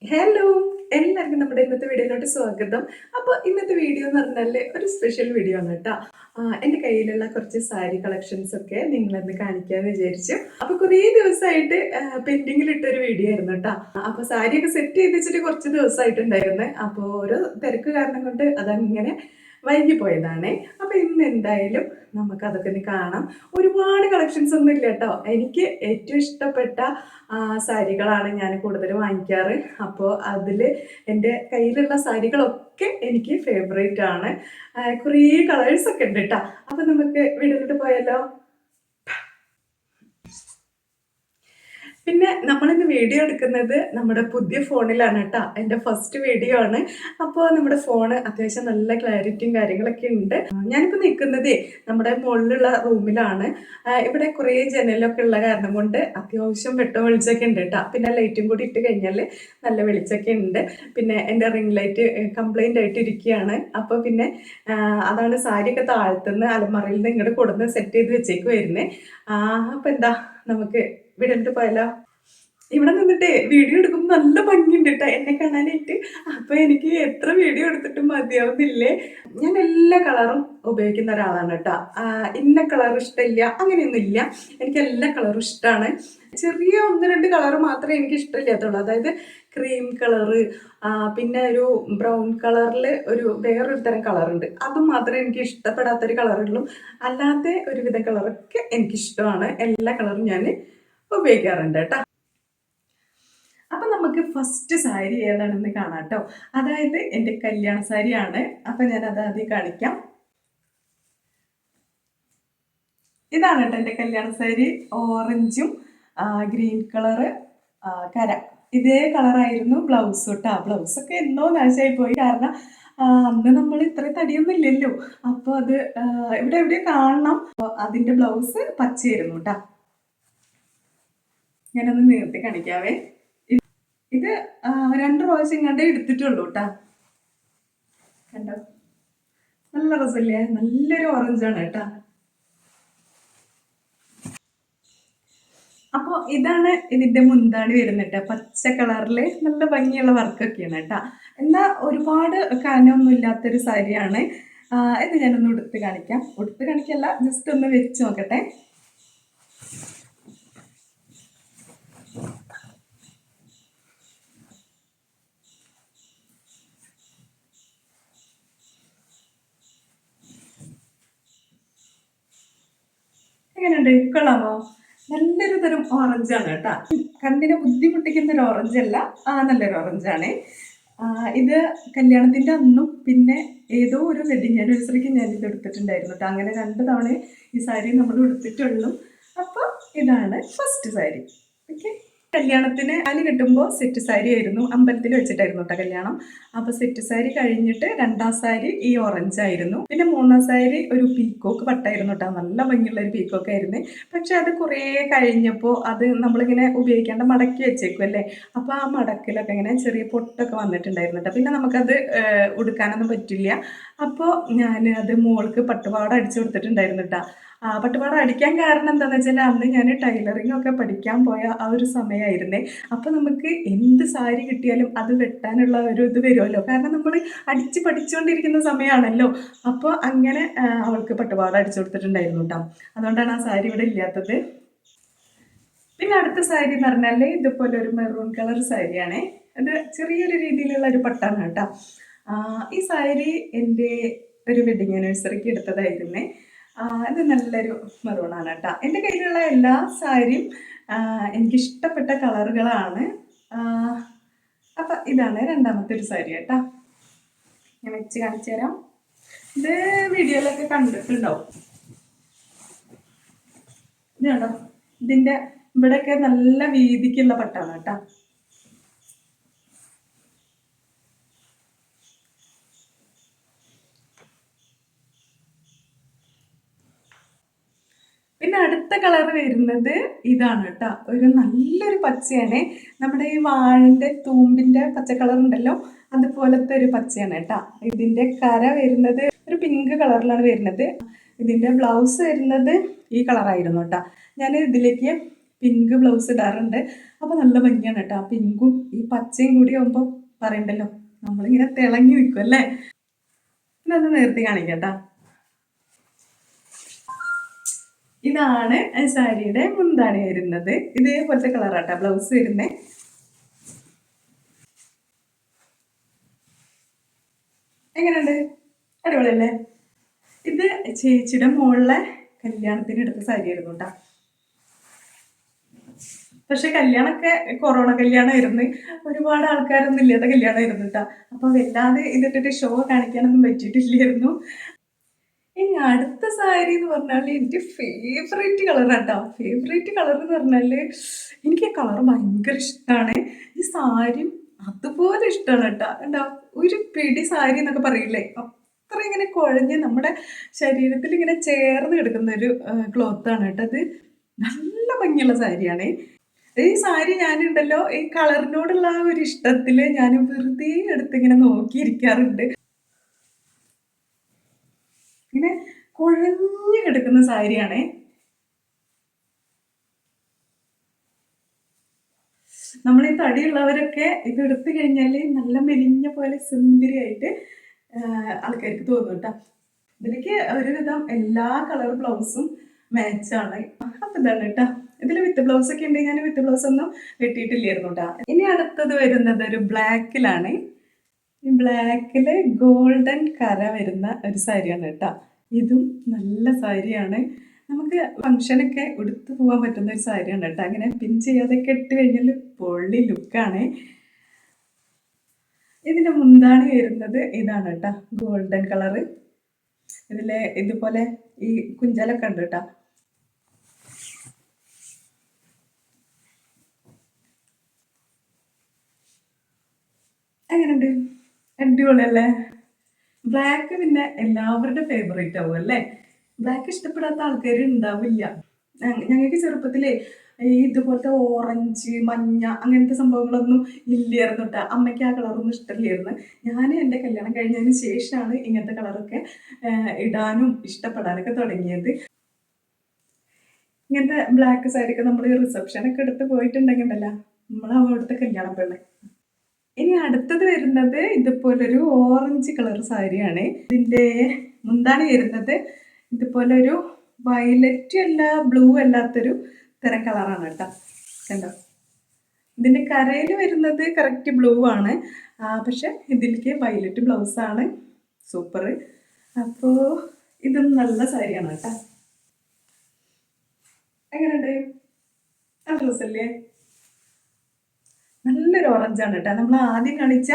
Hello, എല്ലാവർക്കും നമ്മുടെ ഇന്നത്തെ വീഡിയോയിലോട്ട് സ്വാഗതം. അപ്പോൾ ഇന്നത്തെ വീഡിയോ എന്ന് പറഞ്ഞാൽ ഒരു സ്പെഷ്യൽ വീഡിയോ ആണ് കേട്ടോ. എൻ്റെ കയ്യിലുള്ള കുറച്ച് സാരി കളക്ഷൻസ് ഒക്കെ നിങ്ങളൊന്ന് കാണിക്കാമെന്ന് വിചാരിച്ചു. അപ്പോൾ കുറേ ദിവസമായിട്ട് പെൻഡിങ്ങിൽ ഇട്ടൊരു വീഡിയോ ആയിരുന്നു കേട്ടോ. അപ്പോൾ സാരിയൊക്കെ സെറ്റ് ചെയ്ത് വെച്ചിട്ട് കുറച്ച് ദിവസമായിട്ടുണ്ടായിരുന്നു. അപ്പോൾ ഓരോ തിരക്ക് കാരണം കൊണ്ട് അതങ്ങനെ വൈകി പോയതാണേ. അപ്പോൾ ഇന്ന് എന്തായാലും നമുക്ക് അതൊക്കെ ഒന്ന് കാണാം. ഒരുപാട് കളക്ഷൻസ് ഒന്നും ഇല്ല കേട്ടോ. എനിക്ക് ഏറ്റവും ഇഷ്ടപ്പെട്ട സാരികളാണ് ഞാൻ കൂടുതൽ വാങ്ങിക്കാറ്. അപ്പോൾ അതിൽ എൻ്റെ കയ്യിലുള്ള സാരികളൊക്കെ എനിക്ക് ഫേവറേറ്റ് ആണ്. കുറേ കളേഴ്സൊക്കെ ഉണ്ട് കേട്ടോ. അപ്പോൾ നമുക്ക് വീട്ടിലോട്ട് പോയാലോ? പിന്നെ നമ്മളിന്ന് വീഡിയോ എടുക്കുന്നത് നമ്മുടെ പുതിയ ഫോണിലാണ് കേട്ടോ. എൻ്റെ ഫസ്റ്റ് വീഡിയോ ആണ്. അപ്പോൾ നമ്മുടെ ഫോണ് അത്യാവശ്യം നല്ല ക്ലാരിറ്റിയും കാര്യങ്ങളൊക്കെ ഉണ്ട്. ഞാനിപ്പോൾ നിൽക്കുന്നതേ നമ്മുടെ മുകളിലുള്ള റൂമിലാണ്. ഇവിടെ കുറേ ജനലൊക്കെ ഉള്ള കാരണം കൊണ്ട് അത്യാവശ്യം വെളിച്ചമൊക്കെ ഉണ്ട് കേട്ടോ. പിന്നെ ലൈറ്റും കൂടി ഇട്ട് കഴിഞ്ഞാൽ നല്ല വെളിച്ചമൊക്കെ ഉണ്ട്. പിന്നെ എൻ്റെ റിംഗ് ലൈറ്റ് കംപ്ലൈൻ്റ് ആയിട്ട് ഇരിക്കുകയാണ്. അപ്പോൾ പിന്നെ അതാണ് സാരിയൊക്കെ താഴ്ത്തുന്ന അലമറയിൽ നിന്ന് ഇങ്ങോട്ട് കൊടുന്ന് സെറ്റ് ചെയ്ത് വെച്ചേക്കുമായിരുന്നേ. അപ്പോൾ എന്താ നമുക്ക് വീടിട്ട് പോയാലോ? ഇവിടെ നിന്നിട്ടേ വീഡിയോ എടുക്കുമ്പോൾ നല്ല ഭംഗിയുണ്ട് കേട്ടോ എന്നെ കാണാനായിട്ട്. അപ്പൊ എനിക്ക് എത്ര വീഡിയോ എടുത്തിട്ടും മതിയാവുന്നില്ലേ. ഞാൻ എല്ലാ കളറും ഉപയോഗിക്കുന്ന ഒരാളാണ് കേട്ടോ. ഇന്ന കളർ ഇഷ്ടമില്ല അങ്ങനെയൊന്നും ഇല്ല. എനിക്ക് എല്ലാ കളറും ഇഷ്ടമാണ്. ചെറിയ ഒന്ന് രണ്ട് കളർ മാത്രമേ എനിക്ക് ഇഷ്ടമില്ലാത്തുള്ളൂ. അതായത് ക്രീം കളറ്, പിന്നെ ഒരു ബ്രൗൺ കളറിൽ ഒരു വേറൊരു തരം കളറുണ്ട്. അതും മാത്രമേ എനിക്ക് ഇഷ്ടപ്പെടാത്തൊരു കളറുള്ളൂ. അല്ലാതെ ഒരുവിധ കളറൊക്കെ എനിക്കിഷ്ടമാണ്. എല്ലാ കളറും ഞാൻ ഉപയോഗിക്കാറുണ്ട് കേട്ടോ. അപ്പൊ നമുക്ക് ഫസ്റ്റ് സാരി ഏതാണെന്ന് കാണാം കേട്ടോ. അതായത് എൻ്റെ കല്യാണ സാരിയാണ്. അപ്പൊ ഞാൻ അത് ആദ്യം കാണിക്കാം. ഇതാണ് കേട്ടോ എൻ്റെ കല്യാണ സാരി. ഓറഞ്ചും ഗ്രീൻ കളറ് കര ഇതേ കളറായിരുന്നു ബ്ലൗസ് കേട്ടോ. ബ്ലൗസൊക്കെ എന്നോ നാശമായി പോയി. കാരണം അന്ന് നമ്മൾ ഇത്ര തടിയൊന്നും ഇല്ലല്ലോ. അപ്പോൾ അത് ഇവിടെ എവിടെ കാണണം. അതിൻ്റെ ബ്ലൗസ് പച്ചയായിരുന്നു കേട്ടോ. ഞാനൊന്ന് നീർത്തി കാണിക്കാവേ. ഇത് 2 പ്രാവശ്യം കണ്ടേ എടുത്തിട്ടുള്ളൂ കേട്ടാ. കണ്ടോ, നല്ല രസമില്ലേ? നല്ലൊരു ഓറഞ്ചാണ് കേട്ടാ. അപ്പോൾ ഇതാണ് ഇതിന്റെ മുന്താണി വരുന്നത്. പച്ച കളറില് നല്ല ഭംഗിയുള്ള വർക്കൊക്കെയാണ് കേട്ടാ. എന്നാ ഒരുപാട് കനമൊന്നും ഇല്ലാത്തൊരു സാരിയാണ്. ഇത് ഞാനൊന്ന് ഉടുത്ത് കാണിക്കാം. ഉടുത്ത് കാണിക്കല്ല, ജസ്റ്റ് ഒന്ന് വെച്ച് നോക്കട്ടെ. എങ്ങനെയുണ്ട്? കൊള്ളാമോ? നല്ലൊരു തരം ഓറഞ്ചാണ് കേട്ടാ. കണ്ണിനെ ബുദ്ധിമുട്ടിക്കുന്ന ഒരു ഓറഞ്ച് അല്ല, നല്ലൊരു ഓറഞ്ചാണ്. ഇത് കല്യാണത്തിന്റെ അന്നും പിന്നെ ഏതോ ഒരു വെഡിങ് ആനിവേഴ്സറിക്ക് ഞാൻ ഇത് എടുത്തിട്ടുണ്ടായിരുന്നു കേട്ടോ. അങ്ങനെ 2 തവണ ഈ സാരി നമ്മൾ എടുത്തിട്ടുള്ളൂ. അപ്പോൾ ഇതാണ് ഫസ്റ്റ് സാരി. ഓക്കെ. കല്യാണത്തിന് താലി കെട്ടുമ്പോൾ സെറ്റ് സാരി ആയിരുന്നു. അമ്പലത്തിൽ വെച്ചിട്ടായിരുന്നു കേട്ടോ കല്യാണം. അപ്പൊ സെറ്റ് സാരി കഴിഞ്ഞിട്ട് 2ാം സാരി ഈ ഓറഞ്ച് ആയിരുന്നു. പിന്നെ 3ാം സാരി ഒരു പീക്കോക്ക് പട്ടായിരുന്നു കേട്ടോ. നല്ല ഭംഗിയുള്ള ഒരു പീക്കോക്ക് ആയിരുന്നു. പക്ഷെ അത് കുറേ കഴിഞ്ഞപ്പോൾ അത് നമ്മളിങ്ങനെ ഉപയോഗിക്കാണ്ട് മടക്കി വെച്ചേക്കും അല്ലേ. അപ്പോൾ ആ മടക്കിലൊക്കെ ഇങ്ങനെ ചെറിയ പൊട്ടൊക്കെ വന്നിട്ടുണ്ടായിരുന്നു കേട്ടോ. പിന്നെ നമുക്കത് ഉടുക്കാനൊന്നും പറ്റില്ല. അപ്പോൾ ഞാൻ അത് മോൾക്ക് പട്ടുപാവാട അടിച്ചു കൊടുത്തിട്ടുണ്ടായിരുന്നു കേട്ടോ. പട്ടുപാവാട അടിക്കാൻ കാരണം എന്താണെന്ന് വെച്ചാൽ അന്ന് ഞാൻ ടൈലറിംഗ് ഒക്കെ പഠിക്കാൻ പോയ ആ ഒരു സമയമായിരുന്നേ. അപ്പോൾ നമുക്ക് എന്ത് സാരി കിട്ടിയാലും അത് വെട്ടാനുള്ള ഒരു ഇത് വരുമല്ലോ. കാരണം നമ്മൾ അടിച്ച് പഠിച്ചുകൊണ്ടിരിക്കുന്ന സമയമാണല്ലോ. അപ്പോൾ അങ്ങനെ അവൾക്ക് പട്ടുപാവാട അടിച്ചു കൊടുത്തിട്ടുണ്ടായിരുന്നു കേട്ടോ. അതുകൊണ്ടാണ് ആ സാരി ഇവിടെ ഇല്ലാത്തത്. പിന്നെ അടുത്ത സാരി എന്ന് പറഞ്ഞാൽ ഇതുപോലെ ഒരു മെറൂൺ കളർ സാരിയാണേ. അത് ചെറിയൊരു രീതിയിലുള്ള ഒരു പട്ടാണ് കേട്ടോ. ഈ സാരി എൻ്റെ ഒരു വെഡിങ് ആനിവേഴ്സറിക്ക് എടുത്തതായിരുന്നേ. ഇത് നല്ലൊരു മെറൂണാണ് കേട്ടോ. എൻ്റെ കയ്യിലുള്ള എല്ലാ സാരിയും എനിക്കിഷ്ടപ്പെട്ട കളറുകളാണ്. അപ്പം ഇതാണ് 2ാമത്തെ ഒരു സാരി കേട്ടോ. ഞാൻ വെച്ച് കാണിച്ചു തരാം. ഇത് വീഡിയോയിലൊക്കെ കണ്ടിട്ടുണ്ടാവും. ഇത് കണ്ടോ, ഇതിൻ്റെ ഇവിടെയൊക്കെ നല്ല വീതിക്കുള്ള പട്ടാണ് കേട്ടോ. പിന്നെ അടുത്ത കളർ വരുന്നത് ഇതാണ് കേട്ടോ. ഒരു നല്ലൊരു പച്ചയാണ്. നമ്മുടെ ഈ വാഴന്റെ തൂമ്പിന്റെ പച്ച കളർ ഉണ്ടല്ലോ, അതുപോലത്തെ ഒരു പച്ചയാണ് കേട്ടോ. ഇതിന്റെ കര വരുന്നത് ഒരു പിങ്ക് കളറിലാണ് വരുന്നത്. ഇതിന്റെ ബ്ലൗസ് വരുന്നത് ഈ കളറായിരുന്നു കേട്ടോ. ഞാൻ ഇതിലേക്ക് പിങ്ക് ബ്ലൗസ് ഇടാറുണ്ട്. അപ്പോൾ നല്ല ഭംഗിയാണ് കേട്ടോ. പിങ്കും ഈ പച്ചയും കൂടി ആകുമ്പോൾ പറയണ്ടല്ലോ, നമ്മളിങ്ങനെ തിളങ്ങി നിൽക്കും അല്ലേ. ഇതൊന്ന് നേരത്തെ കാണിക്കാം കേട്ടോ. ഇതാണ് സാരിയുടെ മുന്താണി വരുന്നത്. ഇതേപോലത്തെ കളറാട്ടാ ബ്ലൗസ് വരുന്നത്. എങ്ങനെയുണ്ട്? അടിപൊളിയല്ലേ? ഇത് ചേച്ചിയുടെ മോളിലെ കല്യാണത്തിന് എടുത്ത സാരി ആയിരുന്നു കേട്ടോ. പക്ഷെ കല്യാണമൊക്കെ കൊറോണ കല്യാണമായിരുന്നു, ഒരുപാട് ആൾക്കാരൊന്നും ഇല്ലാത്ത കല്യാണമായിരുന്നു കേട്ടോ. അപ്പൊ വല്ലാതെ ഇതിട്ടിട്ട് ഷോ കാണിക്കാനൊന്നും പറ്റിയിട്ടില്ലായിരുന്നു. ഇനി അടുത്ത സാരി എന്ന് പറഞ്ഞാൽ എനിക്ക് ഫേവറേറ്റ് കളറാട്ടോ. ഫേവറേറ്റ് കളർ എന്ന് പറഞ്ഞാൽ എനിക്ക് ഈ കളർ ഭയങ്കര ഇഷ്ടമാണ്. ഈ സാരി അതുപോലെ ഇഷ്ടമാണ് കേട്ടോ. എന്താ ഒരു പിടി സാരി എന്നൊക്കെ പറയില്ലേ, അത്ര ഇങ്ങനെ കുഴഞ്ഞ് നമ്മുടെ ശരീരത്തിൽ ഇങ്ങനെ ചേർന്ന് കിടക്കുന്ന ഒരു ക്ലോത്താണ് കേട്ടോ. അത് നല്ല ഭംഗിയുള്ള സാരിയാണ്. ഈ സാരി ഞാനുണ്ടല്ലോ, ഈ കളറിനോടുള്ള ആ ഒരു ഇഷ്ടത്തില് ഞാൻ വെറുതെ എടുത്തിങ്ങനെ നോക്കിയിരിക്കാറുണ്ട്. ഇങ്ങനെ കുഴഞ്ഞു കിടക്കുന്ന സാരിയാണേ. നമ്മൾ ഈ തടിയുള്ളവരൊക്കെ ഇത് എടുത്തു കഴിഞ്ഞാൽ നല്ല മെലിഞ്ഞ പോലെ സുന്ദരിയായിട്ട് ആൾക്കാർക്ക് തോന്നും കേട്ടോ. ഇതിലേക്ക് ഒരുവിധം എല്ലാ കളർ ബ്ലൗസും മാച്ചാണ്. അപ്പൊ ഇതാണ് കേട്ടോ. ഇതിൽ വിത്ത് ബ്ലൗസ് ഒക്കെ ഉണ്ട്. ഞാൻ വിത്ത് ബ്ലൗസ് ഒന്നും കിട്ടിയിട്ടില്ലായിരുന്നു കേട്ടോ. ഇനി അടുത്തത് വരുന്നത് ഒരു ബ്ലാക്കിലാണ്. ഈ ബ്ലാക്കില് ഗോൾഡൻ കര വരുന്ന ഒരു സാരിയാണ് കേട്ടോ. ഇതും നല്ല സാരിയാണ്. നമുക്ക് ഫംഗ്ഷനൊക്കെ ഉടുത്തു പോകാൻ പറ്റുന്ന ഒരു സാരിയാണ് കേട്ടോ. അങ്ങനെ പിൻ ചെയ്യാതൊക്കെ ഇട്ട് കഴിഞ്ഞാൽ പൊള്ളി ലുക്കാണ്. ഇതിന്റെ മുന്താണി വരുന്നത് ഇതാണ് കേട്ടോ, ഗോൾഡൻ കളറ്. ഇതിലെ ഇതുപോലെ ഈ കുഞ്ചലൊക്കെ ഉണ്ട് കേട്ടോ. എങ്ങനെയുണ്ട്? അടിപൊളിയല്ലേ? ബ്ലാക്ക് പിന്നെ എല്ലാവരുടെ ഫേവറേറ്റ് ആവും അല്ലേ. ബ്ലാക്ക് ഇഷ്ടപ്പെടാത്ത ആൾക്കാർ ഉണ്ടാവില്ല. ഞങ്ങൾക്ക് ചെറുപ്പത്തിലേ ഈ ഇതുപോലത്തെ ഓറഞ്ച് മഞ്ഞ അങ്ങനത്തെ സംഭവങ്ങളൊന്നും ഇല്ലായിരുന്നു കേട്ടോ. അമ്മയ്ക്ക് ആ കളറൊന്നും ഇഷ്ടമില്ലായിരുന്നു. ഞാൻ എൻ്റെ കല്യാണം കഴിഞ്ഞതിന് ശേഷമാണ് ഇങ്ങനത്തെ കളറൊക്കെ ഇടാനും ഇഷ്ടപ്പെടാനൊക്കെ തുടങ്ങിയത്. ഇങ്ങനത്തെ ബ്ലാക്ക് സാരിയൊക്കെ നമ്മൾ റിസപ്ഷനൊക്കെ എടുത്ത് പോയിട്ടുണ്ടെങ്കിൽ ഉണ്ടല്ലോ, നമ്മൾ അവിടുത്തെ കല്യാണം പെണ്ണെ. ഇനി അടുത്തത് വരുന്നത് ഇതുപോലൊരു ഓറഞ്ച് കളർ സാരിയാണ്. ഇതിൻ്റെ മുന്താണി വരുന്നത് ഇതുപോലൊരു വയലറ്റ് അല്ല ബ്ലൂ അല്ലാത്തൊരു തരം കളറാണ് കേട്ടോ. കണ്ടോ? ഇതിൻ്റെ കരയിൽ വരുന്നത് കറക്റ്റ് ബ്ലൂ ആണ്, പക്ഷെ ഇതിലേക്ക് വയലറ്റ് ബ്ലൗസാണ്. സൂപ്പർ. അപ്പോൾ ഇതും നല്ല സാരിയാണ് കേട്ടോ. എങ്ങനെയുണ്ട്? നല്ല ഡ്രസ്സല്ലേ? നല്ലൊരു ഓറഞ്ചാണ് കേട്ടോ. നമ്മൾ ആദ്യം കാണിച്ച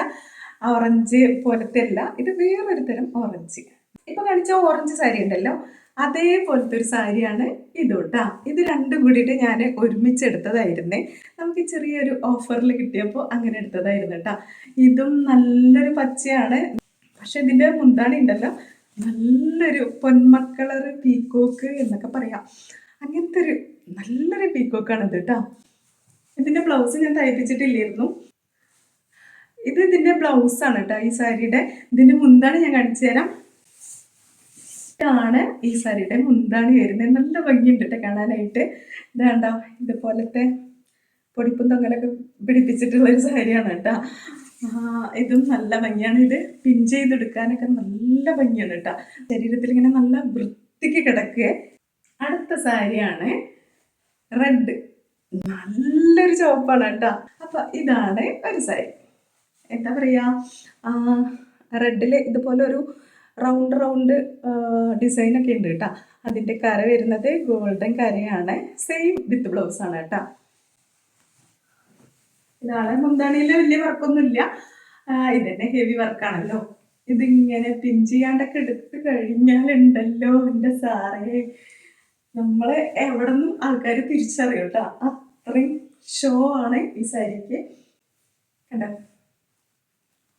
ഓറഞ്ച് പോലത്തെ അല്ല, ഇത് വേറൊരു തരം ഓറഞ്ച്. ഇപ്പൊ കാണിച്ച ഓറഞ്ച് സാരി ഉണ്ടല്ലോ, അതേപോലത്തെ ഒരു സാരിയാണ് ഇത് കേട്ടോ. ഇത് രണ്ടും കൂടിയിട്ട് ഞാൻ ഒരുമിച്ചെടുത്തതായിരുന്നേ. നമുക്ക് ചെറിയൊരു ഓഫറിൽ കിട്ടിയപ്പോൾ അങ്ങനെ എടുത്തതായിരുന്നു കേട്ടോ. ഇതും നല്ലൊരു പച്ചയാണ്, പക്ഷെ ഇതിന്റെ മുന്താണി ഉണ്ടല്ലോ നല്ലൊരു പൊന്മക്കളർ പീക്കോക്ക് എന്നൊക്കെ പറയാം. അങ്ങനത്തെ ഒരു നല്ലൊരു പീക്കോക്കാണ് ഇത് കേട്ടോ. ഇതിന്റെ ബ്ലൗസ് ഞാൻ തയ്പ്പിച്ചിട്ടില്ലായിരുന്നു. ഇത് ഇതിന്റെ ബ്ലൗസാണ് കേട്ടോ ഈ സാരിയുടെ. ഇതിന്റെ മുന്താണി ഞാൻ കാണിച്ചു തരാം. ഇതാണ് ഈ സാരിയുടെ മുന്താണി വരുന്നത്. നല്ല ഭംഗിയുണ്ട് കേട്ടോ കാണാനായിട്ട്. ഇതാണ്ടോ ഇതുപോലത്തെ പൊടിപ്പും തൊങ്ങലൊക്കെ പിടിപ്പിച്ചിട്ടുള്ള ഒരു സാരിയാണ് കേട്ടോ. ഇതും നല്ല ഭംഗിയാണ്. ഇത് പിൻ ചെയ്തെടുക്കാനൊക്കെ നല്ല ഭംഗിയാണ് കേട്ടോ. ശരീരത്തിൽ ഇങ്ങനെ നല്ല വൃത്തിക്ക് കിടക്കുക. അടുത്ത സാരിയാണ് റെഡ്. നല്ലൊരു ചുവപ്പാണ് കേട്ടോ. അപ്പൊ ഇതാണ് ഒരു സാരി. എന്താ പറയാ, റെഡില് ഇതുപോലെ ഒരു റൗണ്ട് റൗണ്ട് ഡിസൈനൊക്കെ ഉണ്ട് കേട്ടോ. അതിന്റെ കര വരുന്നത് ഗോൾഡൻ കരയാണ്. സെയിം വിത്ത് ബ്ലൗസ് ആണ് കേട്ടോ. ഇതാണ് മുന്താണിയിൽ വലിയ വർക്കൊന്നുമില്ല, ഇതന്നെ ഹെവി വർക്കാണല്ലോ. ഇതിങ്ങനെ പിൻ ചെയ്യാണ്ടൊക്കെ എടുത്ത് കഴിഞ്ഞാലുണ്ടല്ലോ എൻ്റെ സാറേ, നമ്മളെ എവിടെ നിന്നും ആൾക്കാർ തിരിച്ചറിയും കേട്ടോ. അത്രയും ഷോ ആണ് ഈ സാരിക്ക്. കണ്ടോ?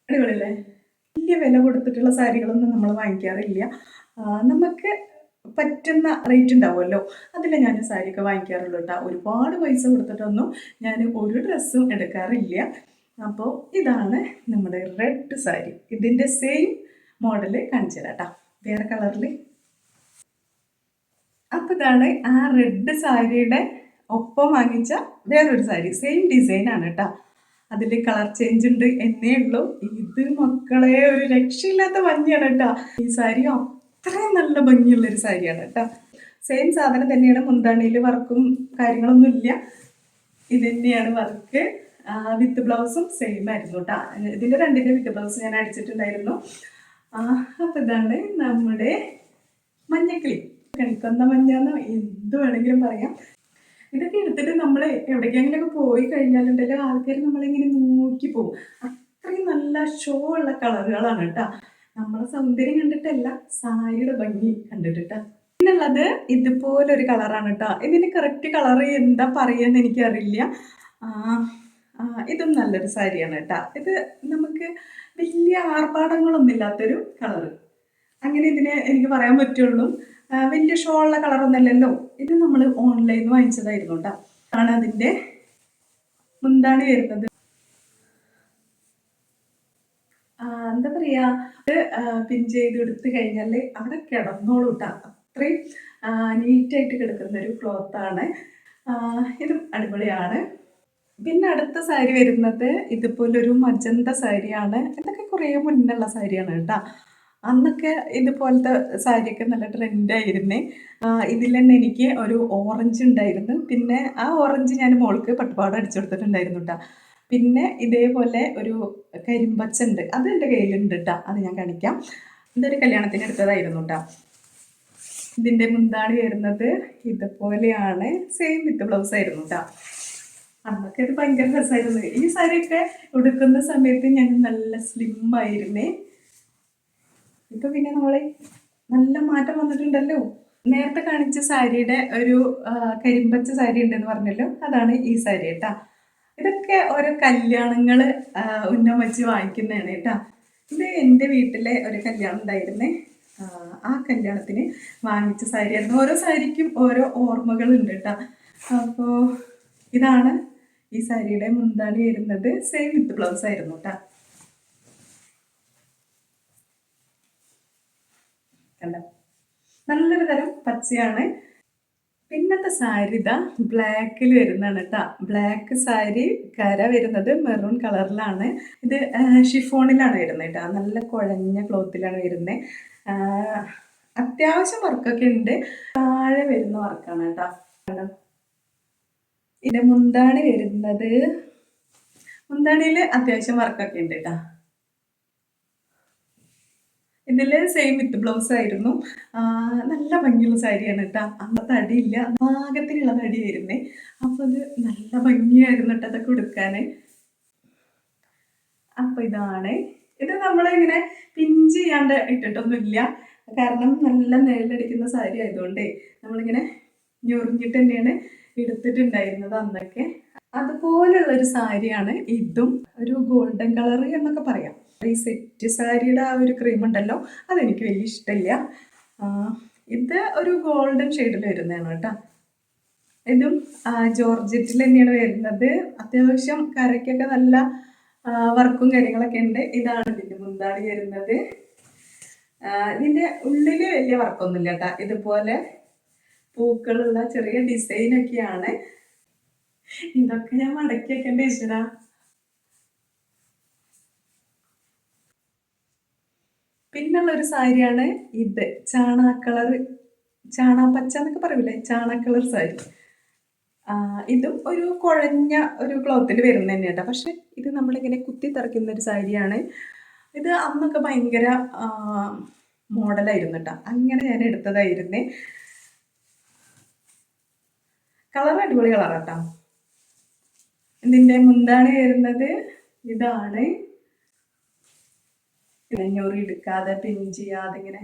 അടിപൊളിയല്ലേ? വലിയ വില കൊടുത്തിട്ടുള്ള സാരികളൊന്നും നമ്മൾ വാങ്ങിക്കാറില്ല. നമുക്ക് പറ്റുന്ന റേറ്റ് ഉണ്ടാവുമല്ലോ, അതിലെ ഞാൻ സാരിയൊക്കെ വാങ്ങിക്കാറുള്ളൂ കേട്ടോ. ഒരുപാട് പൈസ കൊടുത്തിട്ടൊന്നും ഞാൻ ഒരു ഡ്രസ്സും എടുക്കാറില്ല. അപ്പോൾ ഇതാണ് നമ്മുടെ റെഡ് സാരി. ഇതിൻ്റെ സെയിം മോഡല് കാണിച്ചു തരാം കേട്ടോ, വേറെ കളറിൽ. അപ്പോൾ ഇതാണ് ആ റെഡ് സാരിയുടെ ഒപ്പം വാങ്ങിച്ച വേറൊരു സാരി, സെയിം ഡിസൈനാണ് കേട്ടോ. അതിൽ കളർ ചേഞ്ച് ഉണ്ട് എന്നേ ഉള്ളൂ. ഇത് മക്കളെ ഒരു രക്ഷയില്ലാത്ത ഭംഗിയാണ് കേട്ടോ. ഈ സാരി അത്രയും നല്ല ഭംഗിയുള്ളൊരു സാരിയാണ് കേട്ടോ. സെയിം സാധനം തന്നെയാണ്, മുന്താണിയിൽ വർക്കും കാര്യങ്ങളൊന്നും ഇല്ല. ഇത് തന്നെയാണ് വർക്ക്. വിത്ത് ബ്ലൗസും സെയിം ആയിരുന്നു കേട്ടോ. ഇതിൻ്റെ രണ്ടിൻ്റെ വിത്ത് ബ്ലൗസ് ഞാൻ അടിച്ചിട്ടുണ്ടായിരുന്നു. അപ്പം ഇതാണ് നമ്മുടെ മഞ്ഞക്കിളി, കണിക്കൊന്ന മഞ്ഞന്ന് എന്ത് വേണമെങ്കിലും പറയാം. ഇതൊക്കെ എടുത്തിട്ട് നമ്മൾ എവിടേക്കെങ്കിലൊക്കെ പോയി കഴിഞ്ഞാലുണ്ടല്ലോ ആൾക്കാർ നമ്മളിങ്ങനെ നോക്കി പോകും. അത്രയും നല്ല ഷോ ഉള്ള കളറുകളാണ് കേട്ടോ. നമ്മളെ സൗന്ദര്യം കണ്ടിട്ടല്ല, സാരിയുടെ ഭംഗി കണ്ടിട്ടാ. പിന്നുള്ളത് ഇതുപോലൊരു കളറാണ് കേട്ടോ. ഇതിന് കറക്റ്റ് കളർ എന്താ പറയുകയെന്ന് എനിക്കറിയില്ല. ഇതും നല്ലൊരു സാരിയാണ് കേട്ടോ. ഇത് നമുക്ക് വലിയ ആർഭാടങ്ങളൊന്നും ഇല്ലാത്തൊരു കളറ്, അങ്ങനെ ഇതിനെ എനിക്ക് പറയാൻ പറ്റുള്ളൂ. വലിയ ഷോ ഉള്ള കളറൊന്നുമല്ലല്ലോ. ഇത് നമ്മൾ ഓൺലൈനിൽ നിന്ന് വാങ്ങിച്ചതായിരുന്നു കേട്ടോ. ആണ് അതിൻ്റെ മുന്താണി വരുന്നത്. എന്താ പറയാ, പിൻ ചെയ്ത് എടുത്തു കഴിഞ്ഞാൽ അവിടെ കിടന്നോളൂ കേട്ടോ. അത്രയും നീറ്റായിട്ട് കിടക്കുന്ന ഒരു ക്ലോത്താണ്. ഇതും അടിപൊളിയാണ്. പിന്നെ അടുത്ത സാരി വരുന്നത് ഇതുപോലൊരു മജന്ത സാരിയാണ്. ഇതൊക്കെ കുറേ മുന്നുള്ള സാരിയാണ് കേട്ടോ. അന്നൊക്കെ ഇതുപോലത്തെ സാരിയൊക്കെ നല്ല ട്രെൻഡായിരുന്നേ. ഇതിൽ തന്നെ എനിക്ക് ഒരു ഓറഞ്ച് ഉണ്ടായിരുന്നു. പിന്നെ ആ ഓറഞ്ച് ഞാൻ മോൾക്ക് പട്ടുപാട് അടിച്ചു കൊടുത്തിട്ടുണ്ടായിരുന്നു കേട്ടോ. പിന്നെ ഇതേപോലെ ഒരു കരിമ്പച്ച ഉണ്ട്, അത് എൻ്റെ കയ്യിലുണ്ട് കേട്ടോ. അത് ഞാൻ കാണിക്കാം. ഇതൊരു കല്യാണത്തിന് എടുത്തതായിരുന്നു കേട്ടോ. ഇതിൻ്റെ മുന്താണി വരുന്നത് ഇതുപോലെയാണ്. സെയിം വിത്ത് ബ്ലൗസ് ആയിരുന്നു കേട്ടോ. അന്നൊക്കെ ഇത് ഭയങ്കര രസമായിരുന്നു. ഈ സാരിയൊക്കെ ഉടുക്കുന്ന സമയത്ത് ഞാൻ നല്ല സ്ലിം ആയിരുന്നേ. ഇപ്പൊ പിന്നെ നമ്മളെ നല്ല മാറ്റം വന്നിട്ടുണ്ടല്ലോ. നേരത്തെ കാണിച്ച സാരിയുടെ ഒരു കരിമ്പച്ച സാരി ഉണ്ടെന്ന് പറഞ്ഞല്ലോ, അതാണ് ഈ സാരി കേട്ടാ. ഇതൊക്കെ ഓരോ കല്യാണങ്ങള് ഉന്നം വെച്ച് വാങ്ങിക്കുന്നതാണ് കേട്ടാ. ഇത് എൻ്റെ വീട്ടിലെ ഒരു കല്യാണം ഉണ്ടായിരുന്നേ. ആ കല്യാണത്തിന് വാങ്ങിച്ച സാരിയായിരുന്നു. ഓരോ സാരിക്കും ഓരോ ഓർമ്മകൾ ഉണ്ട് കേട്ടാ. അപ്പോൾ ഇതാണ് ഈ സാരിയുടെ മുന്താണി വരുന്നത്. സെയിം വിത്ത് ബ്ലൗസ് ആയിരുന്നു കേട്ടാ. കണ്ട, നല്ലൊരു തരം പച്ചയാണ്. പിന്നത്തെ സാരി ഇതാ ബ്ലാക്കിൽ വരുന്നതാണ് കേട്ടോ. ബ്ലാക്ക് സാരി കര വരുന്നത് മെറൂൺ കളറിലാണ്. ഇത് ഷിഫോണിലാണ് വരുന്നത് കേട്ടോ. നല്ല കുഴഞ്ഞ ക്ലോത്തിലാണ് വരുന്നത്. അത്യാവശ്യം വർക്കൊക്കെ ഉണ്ട്. താഴെ വരുന്ന വർക്കാണ് കേട്ടോ. ഇതിൻ്റെ മുന്താണി വരുന്നത്, മുന്താണിയിൽ അത്യാവശ്യം വർക്കൊക്കെ ഉണ്ട് കേട്ടോ. ഇതിൽ സെയിം വിത്ത് ബ്ലൗസ് ആയിരുന്നു. നല്ല ഭംഗിയുള്ള സാരിയാണ് കേട്ടോ. അന്ന് തടിയില്ല, പാകത്തിനുള്ള തടി വരുന്നേ. അപ്പോൾ അത് നല്ല ഭംഗിയായിരുന്നു കേട്ടോ അതൊക്കെ കൊടുക്കാൻ. അപ്പോൾ ഇതാണ് ഇത്. നമ്മളിങ്ങനെ പിഞ്ച് ചെയ്യാണ്ട് ഇട്ടിട്ടൊന്നുമില്ല, കാരണം നല്ല നേരിലടിക്കുന്ന സാരി ആയതുകൊണ്ടേ നമ്മളിങ്ങനെ ഞൊറിഞ്ഞിട്ട് തന്നെയാണ് എടുത്തിട്ടുണ്ടായിരുന്നത് അന്നൊക്കെ. അതുപോലുള്ളൊരു സാരിയാണ് ഇതും. ഒരു ഗോൾഡൻ കളർ എന്നൊക്കെ പറയാം. ഈ സെറ്റ് സാരിയുടെ ആ ഒരു ക്രീം ഉണ്ടല്ലോ, അതെനിക്ക് വലിയ ഇഷ്ടമില്ല. ഇത് ഒരു ഗോൾഡൻ ഷെയ്ഡിൽ വരുന്നതാണ് കേട്ടോ. ഇതും ജോർജറ്റിൽ തന്നെയാണ് വരുന്നത്. അത്യാവശ്യം കരയ്ക്കൊക്കെ നല്ല വർക്കും കാര്യങ്ങളൊക്കെ ഉണ്ട്. ഇതാണ് ഇതിൻ്റെ മുന്താണി വരുന്നത്. ഇതിൻ്റെ ഉള്ളിൽ വലിയ വർക്കൊന്നുമില്ല കേട്ടോ. ഇതുപോലെ പൂക്കളുള്ള ചെറിയ ഡിസൈനൊക്കെയാണ്. ഇതൊക്കെ ഞാൻ മടക്കി വെക്കേണ്ട ഈശ്വരാ. പിന്നുള്ളൊരു സാരിയാണ് ഇത്. കളർ, പച്ച എന്നൊക്കെ പറയൂലേ, കളർ സാരി. ഇതും ഒരു കുഴഞ്ഞ ഒരു ക്ലോത്തിൽ വരുന്ന തന്നെ കേട്ടോ. പക്ഷെ ഇത് നമ്മളിങ്ങനെ കുത്തി തറയ്ക്കുന്ന ഒരു സാരിയാണ്. ഇത് അന്നൊക്കെ ഭയങ്കര മോഡലായിരുന്നു കേട്ടോ. അങ്ങനെ ഞാൻ എടുത്തതായിരുന്നേ. കളർ അടിപൊളി കളറാട്ടോ. ഇതിൻ്റെ മുന്താണി വരുന്നത് ഇതാണ്. ഞൊറി എടുക്കാതെ പിൻ ചെയ്യാതെ ഇങ്ങനെ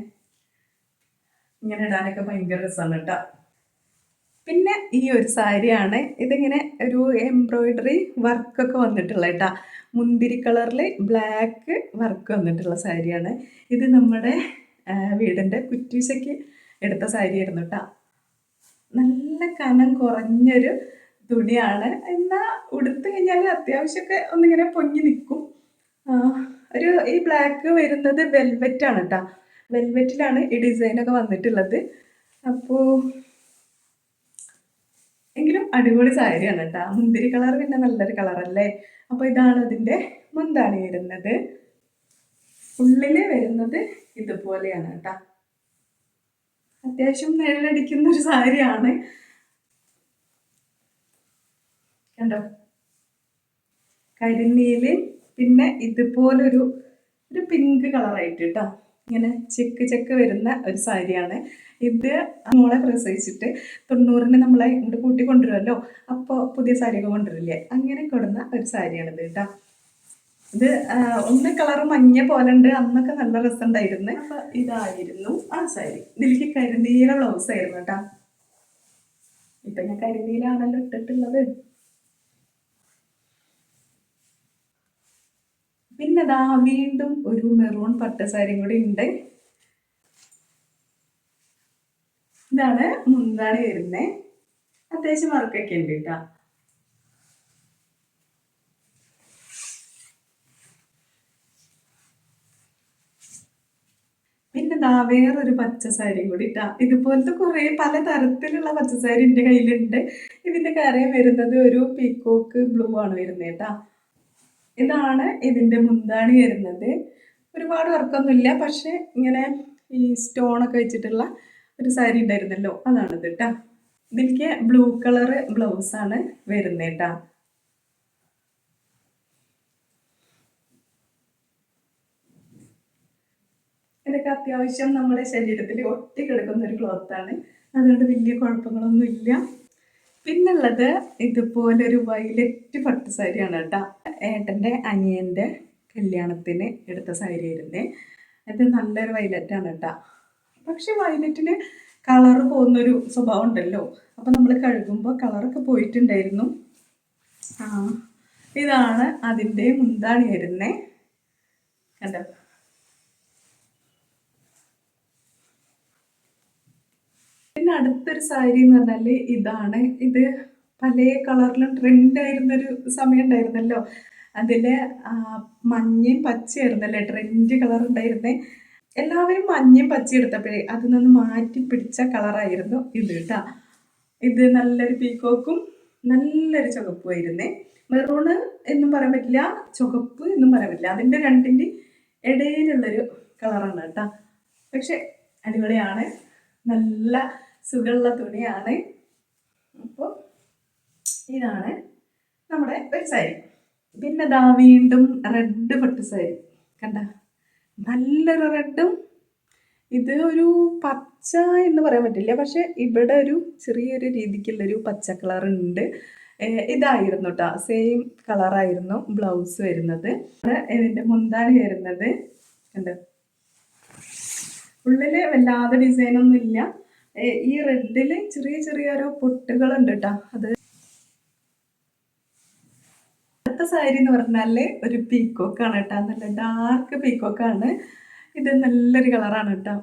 ഇടാനൊക്കെ ഭയങ്കര രസമാണ് കേട്ടോ. പിന്നെ ഈ ഒരു സാരിയാണ്. ഇതിങ്ങനെ ഒരു എംബ്രോയിഡറി വർക്കൊക്കെ വന്നിട്ടുള്ള കേട്ടോ. മുന്തിരി കളറിൽ ബ്ലാക്ക് വർക്ക് വന്നിട്ടുള്ള സാരിയാണ്. ഇത് നമ്മുടെ വീടിൻ്റെ കുറ്റീശയ്ക്ക് എടുത്ത സാരിയായിരുന്നു കേട്ടോ. നല്ല കനം കുറഞ്ഞൊരു തുണിയാണ്. എന്നാൽ ഉടുത്തു കഴിഞ്ഞാൽ അത്യാവശ്യമൊക്കെ ഒന്നിങ്ങനെ പൊങ്ങി നിൽക്കും. ഈ ബ്ലാക്ക് വരുന്നത് വെൽവെറ്റ് ആണ് കേട്ടോ. വെൽവെറ്റിലാണ് ഈ ഡിസൈനൊക്കെ വന്നിട്ടുള്ളത്. അപ്പോൾ എങ്കിലും അടിപൊളി സാരിയാണ് കേട്ടോ. മുന്തിരി കളർ പിന്നെ നല്ലൊരു കളറല്ലേ. അപ്പോൾ ഇതാണ് അതിൻ്റെ മുന്താണി വരുന്നത്. ഉള്ളില് വരുന്നത് ഇതുപോലെയാണ് കേട്ടോ. അത്യാവശ്യം നിഴലടിക്കുന്ന ഒരു സാരിയാണ്. കണ്ടോ, കരിനീല് പിന്നെ ഇതുപോലൊരു പിങ്ക് കളറായിട്ട് കേട്ടോ, ഇങ്ങനെ ചെക്ക് വരുന്ന ഒരു സാരിയാണ് ഇത്. മോളെ പ്രസവിച്ചിട്ട് 90-ന് നമ്മളെ ഇങ്ങോട്ട് കൂട്ടി കൊണ്ടുവരുമല്ലോ, അപ്പോൾ പുതിയ സാരിയൊക്കെ കൊണ്ടുവരില്ലേ, അങ്ങനെ കൊടുന്ന ഒരു സാരിയാണിത് കേട്ടോ. ഇത് ഒന്ന് കളർ മഞ്ഞ പോലെ ഉണ്ട്, അന്നൊക്കെ നല്ല രസമുണ്ടായിരുന്നു. അപ്പൊ ഇതായിരുന്നു ആ സാരി. ഇതിലേക്ക് കരിനീല ബ്ലൗസ് ആയിരുന്നു കേട്ടോ. ഇപ്പൊ ഞാൻ കരിനീലാണല്ലോ ഇട്ടിട്ടുള്ളത്. പിന്നെ ദാ വീണ്ടും ഒരു മെറൂൺ പട്ട് സാരിയും കൂടി ഉണ്ട്. ഇതാണ് മുന്താണി വരുന്നത്. അത്യാവശ്യം വർക്കൊക്കെ ഉണ്ട് കേട്ടോ. പിന്നെ ദാ വേറൊരു പച്ച സാരിയും കൂടി ഇട്ടാ. ഇതുപോലത്തെ കുറേ പല തരത്തിലുള്ള പച്ച സാരി എൻ്റെ കയ്യിലുണ്ട്. ഇതിന്റെ കരയും വരുന്നത് ഒരു പീക്കോക്ക് ബ്ലൂ ആണ് വരുന്നത് കേട്ടാ. ഇതാണ് ഇതിന്റെ മുന്താണി വരുന്നത്. ഒരുപാട് വർക്കൊന്നുമില്ല, പക്ഷെ ഇങ്ങനെ ഈ സ്റ്റോണൊക്കെ വെച്ചിട്ടുള്ള ഒരു സാരി ഉണ്ടായിരുന്നല്ലോ, അതാണിത് കേട്ടാ. ഇതിലേക്ക് ബ്ലൂ കളർ ബ്ലൗസ് ആണ് വരുന്നത് കേട്ടാ. ഇതൊക്കെ അത്യാവശ്യം നമ്മുടെ ശരീരത്തിൽ ഒട്ടിക്കിടക്കുന്ന ഒരു ക്ലോത്താണ്, അതുകൊണ്ട് വലിയ കുഴപ്പങ്ങളൊന്നും ഇല്ല. പിന്നുള്ളത് ഇതുപോലൊരു വയലറ്റ് പട്ട് സാരിയാണ് കേട്ടോ. ഏട്ടൻ്റെ അനിയൻ്റെ കല്യാണത്തിന് എടുത്ത സാരി ആയിരുന്നേ. ഇത് നല്ലൊരു വയലറ്റാണ് കേട്ടോ. പക്ഷെ വയലറ്റിന് കളറ് പോകുന്നൊരു സ്വഭാവം ഉണ്ടല്ലോ, അപ്പം നമ്മൾ കഴുകുമ്പോൾ കളറൊക്കെ പോയിട്ടുണ്ടായിരുന്നു. ഇതാണ് അതിൻ്റെ മുന്താണി വരുന്നേ. കണ്ടോ, പിന്നെ അടുത്തൊരു സാരി എന്ന് പറഞ്ഞാല് ഇതാണ്. ഇത് പല കളറിലും ട്രെൻഡ് ആയിരുന്നൊരു സമയം ഉണ്ടായിരുന്നല്ലോ. അതില് മഞ്ഞയും പച്ചയായിരുന്നല്ലേ ട്രെൻഡ് കളർ ഉണ്ടായിരുന്നേ. എല്ലാവരും മഞ്ഞയും പച്ച എടുത്തപ്പോഴേ അതിൽ നിന്ന് മാറ്റി പിടിച്ച കളറായിരുന്നു ഇത് കേട്ടാ. ഇത് നല്ലൊരു പീക്കോക്കും നല്ലൊരു ചുവപ്പുമായിരുന്നേ. മെറൂണ് എന്നും പറയാൻ പറ്റില്ല, ചുവപ്പ് എന്നും പറയാൻ പറ്റില്ല, അതിൻ്റെ രണ്ടിൻ്റെ ഇടയിലുള്ളൊരു കളറാണ് കേട്ടോ. പക്ഷെ അടിപൊളിയാണ്, നല്ല സുഖമുള്ള തുണിയാണ്. അപ്പോൾ ഇതാണ് നമ്മുടെ ഒരു സാരി. പിന്നെ ദാ വീണ്ടും റെഡ് പട്ട് സാരി. കണ്ട, നല്ലൊരു റെഡും. ഇത് ഒരു പച്ച എന്ന് പറയാൻ പറ്റില്ല, പക്ഷെ ഇവിടെ ഒരു ചെറിയൊരു രീതിക്കുള്ളൊരു പച്ച കളർ ഉണ്ട്. ഇതായിരുന്നു കേട്ടോ, സെയിം കളറായിരുന്നു ബ്ലൗസ് വരുന്നത്. ഇതിൻ്റെ മുന്താണി വരുന്നത് കണ്ട്, ഉള്ളില് വല്ലാതെ ഡിസൈനൊന്നും ഇല്ല. ഈ റെഡില് ചെറിയൊരു പൊട്ടുകളുണ്ട് കേട്ടോ. അത് അടുത്ത സാരി എന്ന് പറഞ്ഞാല് ഒരു പീക്കോക്കാണ് കേട്ടോ, നല്ല ഡാർക്ക് പീക്കോക്കാണ്. ഇത് നല്ലൊരു കളറാണ് കേട്ടോ.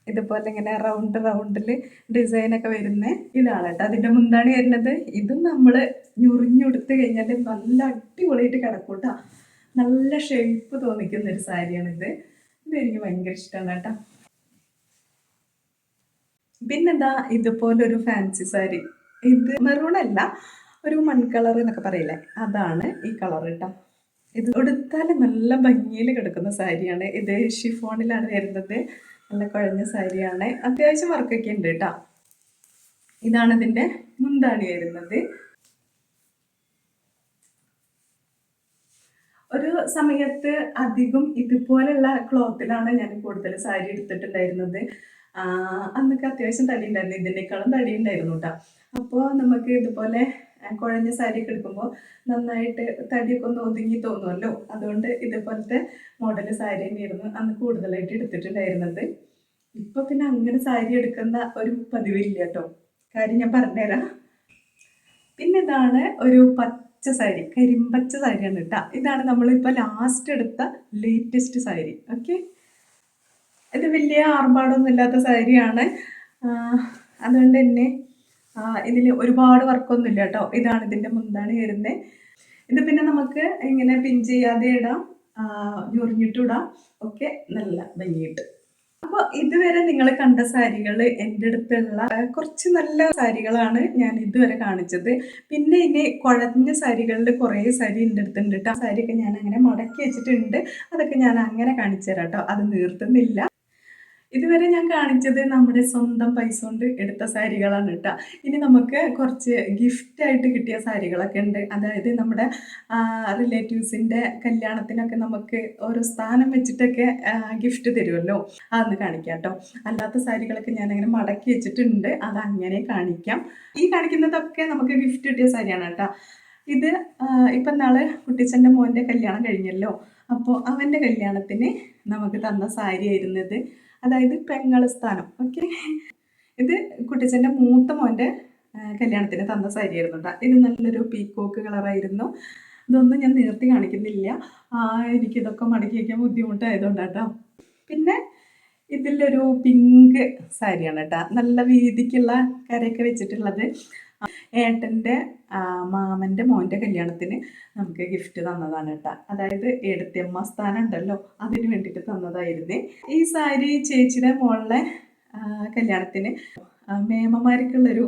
ഇതുപോലെ ഇങ്ങനെ റൗണ്ടിൽ ഡിസൈനൊക്കെ വരുന്നത് ഇതാണ് കേട്ടോ അതിൻ്റെ മുന്താണി വരുന്നത്. ഇതും നമ്മൾ ഞൊറിഞ്ഞെടുത്ത് കഴിഞ്ഞാൽ നല്ല അടിപൊളിയായിട്ട് കിടക്കും കേട്ടോ. നല്ല ഷേപ്പ് തോന്നിക്കുന്ന ഒരു സാരിയാണിത്. ഇതെനിക്ക് ഭയങ്കര ഇഷ്ടമാണ് കേട്ടോ. പിന്നെന്താ ഇതുപോലൊരു ഫാൻസി സാരി. ഇത് മെറൂണല്ല, ഒരു മൺകളർ എന്നൊക്കെ പറയില്ലേ, അതാണ് ഈ കളർ കേട്ടോ. ഇത് ഉടുത്താൽ നല്ല ഭംഗിയിൽ കിടക്കുന്ന സാരിയാണ്. ഇത് ഷിഫോണിലാണ് വരുന്നത്. നല്ല കുഴഞ്ഞ സാരിയാണ്, അത്യാവശ്യം വർക്കൊക്കെ ഉണ്ട് കേട്ടോ. ഇതാണ് ഇതിൻ്റെ മുന്താണി വരുന്നത്. ഒരു സമയത്ത് അധികം ഇതുപോലെയുള്ള ക്ലോത്തിലാണ് ഞാൻ കൂടുതൽ സാരി എടുത്തിട്ടുണ്ടായിരുന്നത്. അന്നൊക്കെ അത്യാവശ്യം തടി ഉണ്ടായിരുന്നു, ഇതിനേക്കാളും തടി ഉണ്ടായിരുന്നു കേട്ടോ. അപ്പോൾ നമുക്ക് ഇതുപോലെ കുഴഞ്ഞ സാരിയൊക്കെ എടുക്കുമ്പോൾ നന്നായിട്ട് തടിയൊക്കെ ഒന്ന് ഒതുങ്ങി തോന്നുമല്ലോ, അതുകൊണ്ട് ഇതുപോലത്തെ മോഡൽ സാരി തന്നെയായിരുന്നു അന്ന് കൂടുതലായിട്ട് എടുത്തിട്ടുണ്ടായിരുന്നത്. ഇപ്പൊ പിന്നെ അങ്ങനെ സാരി എടുക്കുന്ന ഒരു പതിവില്ല കേട്ടോ, കാര്യം ഞാൻ പറഞ്ഞുതരാം. പിന്നെ ഇതാണ് ഒരു പച്ച സാരി, കരിമ്പച്ച സാരിയാണ് കേട്ടോ. ഇതാണ് നമ്മളിപ്പോൾ ലാസ്റ്റ് എടുത്ത ലേറ്റസ്റ്റ് സാരി. ഓക്കെ, ഇത് വലിയ ആർഭാടൊന്നും ഇല്ലാത്ത സാരിയാണ്, അതുകൊണ്ട് തന്നെ ഇതിൽ ഒരുപാട് വർക്കൊന്നും ഇല്ല കേട്ടോ. ഇതാണ് ഇതിൻ്റെ മുന്താണി വരുന്നത്. ഇത് പിന്നെ നമുക്ക് ഇങ്ങനെ പിൻ ചെയ്യാതെ ഇടാം, ഞൊറിഞ്ഞിട്ടും ഇടാം, ഒക്കെ നല്ല ഭംഗിയിട്ട്. അപ്പോൾ ഇതുവരെ നിങ്ങൾ കണ്ട സാരികൾ എൻ്റെ അടുത്തുള്ള കുറച്ച് നല്ല സാരികളാണ് ഞാൻ ഇതുവരെ കാണിച്ചത്. പിന്നെ ഇനി കുഴഞ്ഞ സാരികളിൽ കുറേ സാരി എൻ്റെ അടുത്തുണ്ട് കേട്ടോ. ആ സാരിയൊക്കെ ഞാൻ അങ്ങനെ മടക്കി വെച്ചിട്ടുണ്ട്. അതൊക്കെ ഞാൻ അങ്ങനെ കാണിച്ചു തരാം കേട്ടോ. അത് നീർത്തുന്നില്ല. ഇതുവരെ ഞാൻ കാണിച്ചത് നമ്മുടെ സ്വന്തം പൈസ കൊണ്ട് എടുത്ത സാരികളാണ് കേട്ടോ. ഇനി നമുക്ക് കുറച്ച് ഗിഫ്റ്റായിട്ട് കിട്ടിയ സാരികളൊക്കെ ഉണ്ട്. അതായത് നമ്മുടെ റിലേറ്റീവ്സിൻ്റെ കല്യാണത്തിനൊക്കെ നമുക്ക് ഓരോ സ്ഥാനം വെച്ചിട്ടൊക്കെ ഗിഫ്റ്റ് തരുമല്ലോ. അതൊന്ന് കാണിക്കാം കേട്ടോ. അല്ലാത്ത സാരികളൊക്കെ ഞാനങ്ങനെ മടക്കി വെച്ചിട്ടുണ്ട്. അതങ്ങനെ കാണിക്കാം. ഈ കാണിക്കുന്നതൊക്കെ നമുക്ക് ഗിഫ്റ്റ് കിട്ടിയ സാരിയാണ് കേട്ടോ. ഇത് ഇപ്പം നാളെ കുട്ടിച്ചൻ്റെ മോൻ്റെ കല്യാണം കഴിഞ്ഞല്ലോ. അപ്പോൾ അവൻ്റെ കല്യാണത്തിന് നമുക്ക് തന്ന സാരി ആയിരുന്നത്, അതായത് പെങ്ങള് സ്ഥാനം. ഓക്കെ, ഇത് കുട്ടിച്ചൻ്റെ മൂത്ത മോൻ്റെ കല്യാണത്തിന് തന്ന സാരി ആയിരുന്നു കേട്ടോ. ഇത് നല്ലൊരു പീക്കോക്ക് കളറായിരുന്നു. ഇതൊന്നും ഞാൻ നിർത്തി കാണിക്കുന്നില്ല, എനിക്കിതൊക്കെ മടക്കി വയ്ക്കാൻ ബുദ്ധിമുട്ടായതുകൊണ്ടാട്ടോ. പിന്നെ ഇതിലൊരു പിങ്ക് സാരിയാണ് കേട്ടോ, നല്ല വീതിക്കുള്ള കരയൊക്കെ വെച്ചിട്ടുള്ളത്. ഏട്ടൻ്റെ മാമൻ്റെ മോൻ്റെ കല്യാണത്തിന് നമുക്ക് ഗിഫ്റ്റ് തന്നതാണ് കേട്ടോ. അതായത് എടുത്തമ്മ സ്ഥാനം ഉണ്ടല്ലോ, അതിന് വേണ്ടിയിട്ട് തന്നതായിരുന്നേ. ഈ സാരി ചേച്ചിയുടെ മോളുടെ കല്യാണത്തിന് മേമമാർക്കുള്ളൊരു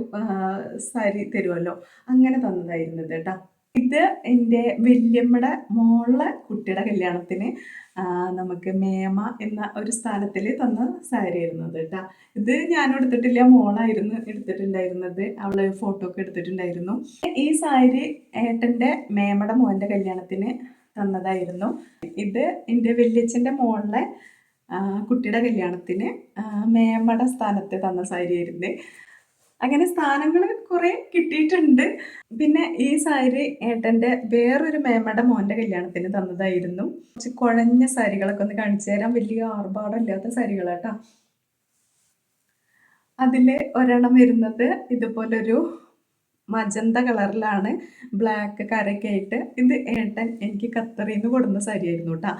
സാരി തരുമല്ലോ, അങ്ങനെ തന്നതായിരുന്നു കേട്ടോ. ഇത് എൻ്റെ വല്യമ്മയുടെ മോളുടെ കുട്ടിയുടെ കല്യാണത്തിന് നമുക്ക് മേമ എന്ന ഒരു സ്ഥാനത്തിൽ തന്ന സാരി ആയിരുന്നത് കേട്ടോ. ഇത് ഞാനും എടുത്തിട്ടില്ല, മോളായിരുന്നു എടുത്തിട്ടുണ്ടായിരുന്നത്. അവള് ഫോട്ടോ ഒക്കെ എടുത്തിട്ടുണ്ടായിരുന്നു. ഈ സാരി ഏട്ടൻ്റെ മേമയുടെ മോൻ്റെ കല്യാണത്തിന് തന്നതായിരുന്നു. ഇത് എൻ്റെ വല്യച്ഛൻ്റെ മോളുടെ കുട്ടിയുടെ കല്യാണത്തിന് മേമയുടെ സ്ഥാനത്ത് തന്ന സാരി ആയിരുന്നു. അങ്ങനെ സ്ഥാനങ്ങൾ കുറേ കിട്ടിയിട്ടുണ്ട്. പിന്നെ ഈ സാരി ഏട്ടൻ്റെ വേറൊരു മേമയുടെ മോൻ്റെ കല്യാണത്തിന് തന്നതായിരുന്നു. കുറച്ച് കുഴഞ്ഞ സാരികളൊക്കെ ഒന്ന് കാണിച്ചു തരാം. വലിയ ആർഭാടമില്ലാത്ത സാരികളാട്ടോ. അതിൽ ഒരെണ്ണം വരുന്നത് ഇതുപോലൊരു മജന്ത കളറിലാണ്, ബ്ലാക്ക് കരയൊക്കെ ആയിട്ട്. ഇത് ഏട്ടൻ എനിക്ക് ഖത്തറിൽ നിന്ന് കൊടുന്ന സാരിയായിരുന്നു കേട്ടോ.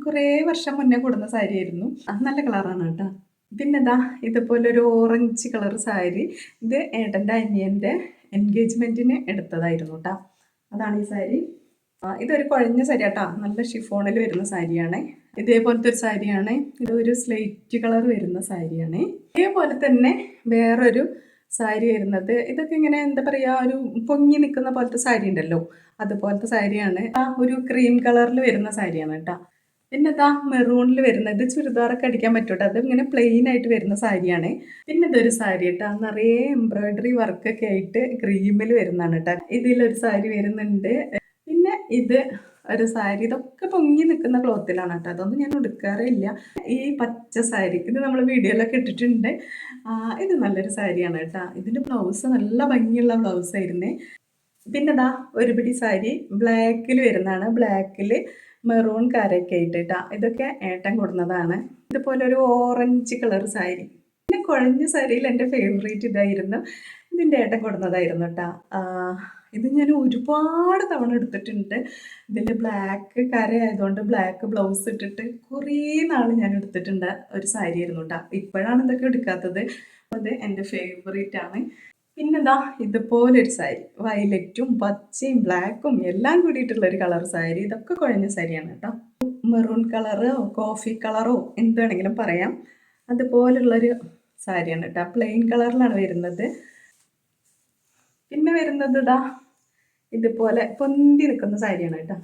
കുറേ വർഷം മുന്നേ കൊടുന്ന സാരിയായിരുന്നു. നല്ല കളറാണ് കേട്ടോ. പിന്നെ ഇതാ ഇതുപോലൊരു ഓറഞ്ച് കളർ സാരി, ഇത് ഏട്ടൻ്റെ അനിയൻ്റെ എൻഗേജ്മെൻറ്റിന് എടുത്തതായിരുന്നു കേട്ടോ. അതാണ് ഈ സാരി. ഇതൊരു കുഴഞ്ഞ സാരി കേട്ടോ, നല്ല ഷിഫോണിൽ വരുന്ന സാരിയാണ്. ഇതേപോലത്തെ ഒരു സാരിയാണ്. ഇതൊരു സ്ലേറ്റ് കളർ വരുന്ന സാരിയാണ്. ഇതേപോലെ തന്നെ വേറൊരു സാരി വരുന്നത്, ഇതൊക്കെ ഇങ്ങനെ എന്താ പറയുക, ഒരു പൊങ്ങി നിൽക്കുന്ന പോലത്തെ സാരി ഉണ്ടല്ലോ, അതുപോലത്തെ സാരിയാണ്. ഒരു ക്രീം കളറിൽ വരുന്ന സാരിയാണ് കേട്ടോ. പിന്നെ ഇതാ മെറൂണിൽ വരുന്നത്, ചുരിദാറൊക്കെ അടിക്കാൻ പറ്റൂട്ടോ. അത് ഇങ്ങനെ പ്ലെയിൻ ആയിട്ട് വരുന്ന സാരിയാണ്. പിന്നെ ഇതൊരു സാരി കേട്ടോ, നിറയെ എംബ്രോയിഡറി വർക്കൊക്കെ ആയിട്ട് ക്രീമിൽ വരുന്നതാണ് കേട്ടോ. ഇതിലൊരു സാരി വരുന്നുണ്ട്. പിന്നെ ഇത് ഒരു സാരി, ഇതൊക്കെ പൊങ്ങി നിൽക്കുന്ന ക്ലോത്തിലാണ് കേട്ടോ. അതൊന്നും ഞാൻ എടുക്കാറേ ഇല്ല. ഈ പച്ച സാരി, ഇത് നമ്മൾ വീഡിയോയിലൊക്കെ ഇട്ടിട്ടുണ്ട്. ഇത് നല്ലൊരു സാരിയാണ് കേട്ടോ. ഇതിൻ്റെ ബ്ലൗസ് നല്ല ഭംഗിയുള്ള ബ്ലൗസ് ആയിരുന്നേ. പിന്നെ ഇതാ ഒരു പിടി സാരി ബ്ലാക്കിൽ വരുന്നതാണ്, ബ്ലാക്കിൽ മെറൂൺ കരയൊക്കെ ആയിട്ടാ. ഇതൊക്കെ ഏട്ടൻ കൊടുന്നതാണ്. ഇതുപോലെ ഒരു ഓറഞ്ച് കളർ സാരി. പിന്നെ കുഴഞ്ഞ സാരിയിൽ എൻ്റെ ഫേവറേറ്റ് ഇതായിരുന്നു, ഇതിൻ്റെ ഏട്ടൻ കൊടുന്നതായിരുന്നു കേട്ടോ. ഇത് ഞാൻ ഒരുപാട് തവണ എടുത്തിട്ടുണ്ട്. ഇതിൻ്റെ ബ്ലാക്ക് കര ആയതുകൊണ്ട് ബ്ലാക്ക് ബ്ലൗസ് ഇട്ടിട്ട് കുറേ നാൾ ഞാൻ എടുത്തിട്ടുണ്ട് ഒരു സാരി ആയിരുന്നു കേട്ടോ. ഇപ്പോഴാണ് ഇതൊക്കെ എടുക്കാത്തത്. അത് എൻ്റെ ഫേവറേറ്റ് ആണ്. പിന്നെന്താ ഇതുപോലൊരു സാരി, വയലറ്റും പച്ചയും ബ്ലാക്കും എല്ലാം കൂടിയിട്ടുള്ള ഒരു കളർ സാരി. ഇതൊക്കെ കുഴഞ്ഞ സാരിയാണ് കേട്ടോ. മെറൂൺ കളറോ കോഫി കളറോ എന്ത് വേണമെങ്കിലും പറയാം, അതുപോലുള്ളൊരു സാരിയാണ് കേട്ടോ. പ്ലെയിൻ കളറിലാണ് വരുന്നത്. പിന്നെ വരുന്നത് ഇതാ ഇതുപോലെ പൊന്തി നിൽക്കുന്ന സാരിയാണ് കേട്ടോ.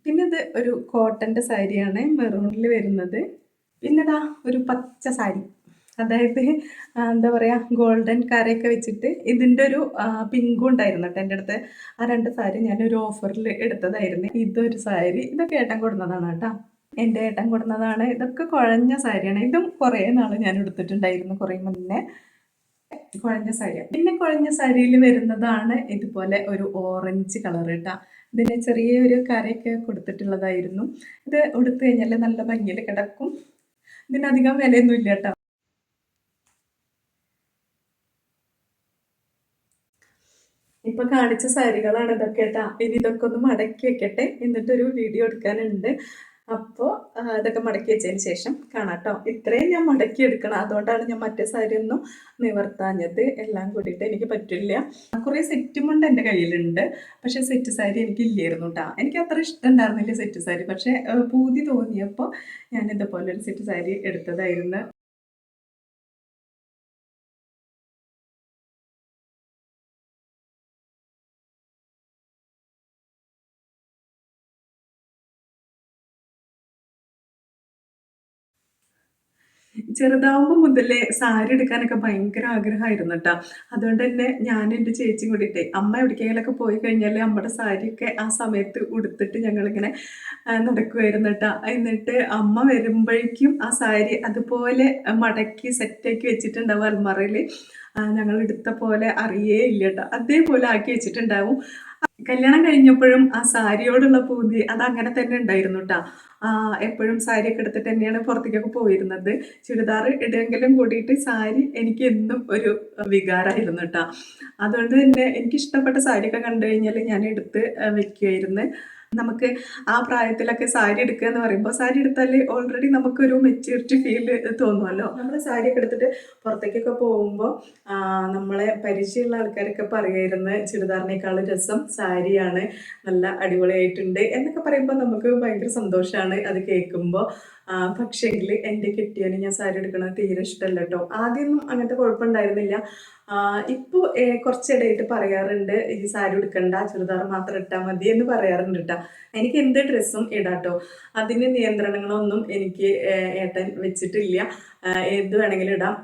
പിന്നെ ഇത് ഒരു കോട്ടൻ്റെ സാരിയാണ്, മെറൂണിൽ വരുന്നത്. പിന്നെ ഇതാ ഒരു പച്ച സാരി, അതായത് എന്താ പറയുക, ഗോൾഡൻ കരയൊക്കെ വെച്ചിട്ട് ഇതിൻ്റെ ഒരു പിങ്കും ഉണ്ടായിരുന്നു കേട്ടോ എൻ്റെ അടുത്ത്. ആ രണ്ട് സാരി ഞാനൊരു ഓഫറിൽ എടുത്തതായിരുന്നു. ഇതൊരു സാരി, ഇതൊക്കെ ഏട്ടൻ കൊടുന്നതാണ് കേട്ടോ. എൻ്റെ ഏട്ടൻ കൊടുന്നതാണ്. ഇതൊക്കെ കുഴഞ്ഞ സാരിയാണ്. ഇതും കുറേ നാൾ ഞാൻ എടുത്തിട്ടുണ്ടായിരുന്നു, കുറേ മുന്നേ. കുഴഞ്ഞ സാരിയാണ്. പിന്നെ കുഴഞ്ഞ സാരിയിൽ വരുന്നതാണ് ഇതുപോലെ ഒരു ഓറഞ്ച് കളർ കേട്ടോ. ഇതിന് ചെറിയൊരു കരയൊക്കെ കൊടുത്തിട്ടുള്ളതായിരുന്നു. ഇത് ഉടുത്തു കഴിഞ്ഞാൽ നല്ല ഭംഗിയിൽ കിടക്കും. ഇതിനധികം വിലയൊന്നും ഇല്ല കേട്ടോ. ഇപ്പൊ കാണിച്ച സാരികളാണ് ഇതൊക്കെ കേട്ടാ. ഇനി ഇതൊക്കെ ഒന്ന് മടക്കി വെക്കട്ടെ, എന്നിട്ടൊരു വീഡിയോ എടുക്കാനുണ്ട്. അപ്പോൾ ഇതൊക്കെ മടക്കി വെച്ചതിന് ശേഷം കാണാം കേട്ടോ. ഇത്രയും ഞാൻ മടക്കി എടുക്കണം, അതുകൊണ്ടാണ് ഞാൻ മറ്റേ സാരി ഒന്നും നിവർത്താഞ്ഞത്. എല്ലാം കൂടിയിട്ട് എനിക്ക് പറ്റില്ല. കുറേ സെറ്റും കൊണ്ട് എൻ്റെ കയ്യിലുണ്ട്, പക്ഷേ സെറ്റ് സാരി എനിക്ക് ഇല്ലായിരുന്നു കേട്ടോ. എനിക്ക് അത്ര ഇഷ്ടം ഉണ്ടായിരുന്നില്ല സെറ്റ് സാരി, പക്ഷേ പൂതി തോന്നിയപ്പോൾ ഞാൻ ഇതുപോലെ ഒരു സെറ്റ് സാരി എടുത്തതായിരുന്നു. ചെറുതാവുമ്പോൾ മുതലേ സാരി എടുക്കാനൊക്കെ ഭയങ്കര ആഗ്രഹമായിരുന്നു കേട്ടോ. അതുകൊണ്ട് തന്നെ ഞാനും എൻ്റെ ചേച്ചിയും കൂടിയിട്ടേ അമ്മ എവിടേക്കെങ്കിലൊക്കെ പോയി കഴിഞ്ഞാൽ നമ്മുടെ സാരിയൊക്കെ ആ സമയത്ത് ഉടുത്തിട്ട് ഞങ്ങളിങ്ങനെ നടക്കുമായിരുന്നു കേട്ടോ. എന്നിട്ട് അമ്മ വരുമ്പോഴേക്കും ആ സാരി അതുപോലെ മടക്കി സെറ്റാക്കി വെച്ചിട്ടുണ്ടാവും അൽമറയിൽ. ഞങ്ങൾ എടുത്ത പോലെ അറിയേ ഇല്ല കേട്ടോ, അതേപോലെ ആക്കി വെച്ചിട്ടുണ്ടാവും. കല്യാണം കഴിഞ്ഞപ്പോഴും ആ സാരിയോടുള്ള പൂതി അത് അങ്ങനെ തന്നെ ഉണ്ടായിരുന്നു കേട്ടോ. എപ്പോഴും സാരിയൊക്കെ എടുത്തിട്ട് തന്നെയാണ് പുറത്തേക്കൊക്കെ പോയിരുന്നത്. ചുരിദാർ ഇടുമെങ്കിലും കൂടിയിട്ട് സാരി എനിക്ക് എന്നും ഒരു വികാരമായിരുന്നു കേട്ടോ. അതുകൊണ്ട് തന്നെ എനിക്കിഷ്ടപ്പെട്ട സാരിയൊക്കെ കണ്ടു കഴിഞ്ഞാൽ ഞാൻ എടുത്ത് വെക്കുമായിരുന്നു. നമുക്ക് ആ പ്രായത്തിലൊക്കെ സാരി എടുക്കുക എന്ന് പറയുമ്പോൾ സാരി എടുത്താൽ ഓൾറെഡി നമുക്കൊരു മെച്യൂരിറ്റി ഫീൽ തോന്നുമല്ലോ. നമ്മൾ സാരിയൊക്കെ എടുത്തിട്ട് പുറത്തേക്കൊക്കെ പോകുമ്പോൾ നമ്മളെ പരിചയമുള്ള ആൾക്കാരൊക്കെ പറയുമായിരുന്നു ചുരിദാറിനേക്കാളും രസം സാരിയാണ്, നല്ല അടിപൊളിയായിട്ടുണ്ട് എന്നൊക്കെ പറയുമ്പോൾ നമുക്ക് ഭയങ്കര സന്തോഷമാണ് അത് കേൾക്കുമ്പോൾ. പക്ഷേങ്കിൽ എൻ്റെ കെട്ടിയവന് ഞാൻ സാരി എടുക്കണത് തീരെ ഇഷ്ടമല്ല കേട്ടോ. ആദ്യമൊന്നും അങ്ങനത്തെ കുഴപ്പമുണ്ടായിരുന്നില്ല. ഇപ്പോൾ കുറച്ചിടയായിട്ട് പറയാറുണ്ട് ഈ സാരി ഉടുക്കണ്ട, ചുരിദാർ മാത്രം ഇട്ടാൽ മതി എന്ന് പറയാറുണ്ട് കേട്ടോ. എനിക്ക് എന്ത് ഡ്രസ്സും ഇടാട്ടോ, അതിന് നിയന്ത്രണങ്ങളൊന്നും എനിക്ക് ഏട്ടൻ വെച്ചിട്ടില്ല. എന്ത് വേണമെങ്കിലും ഇടാം.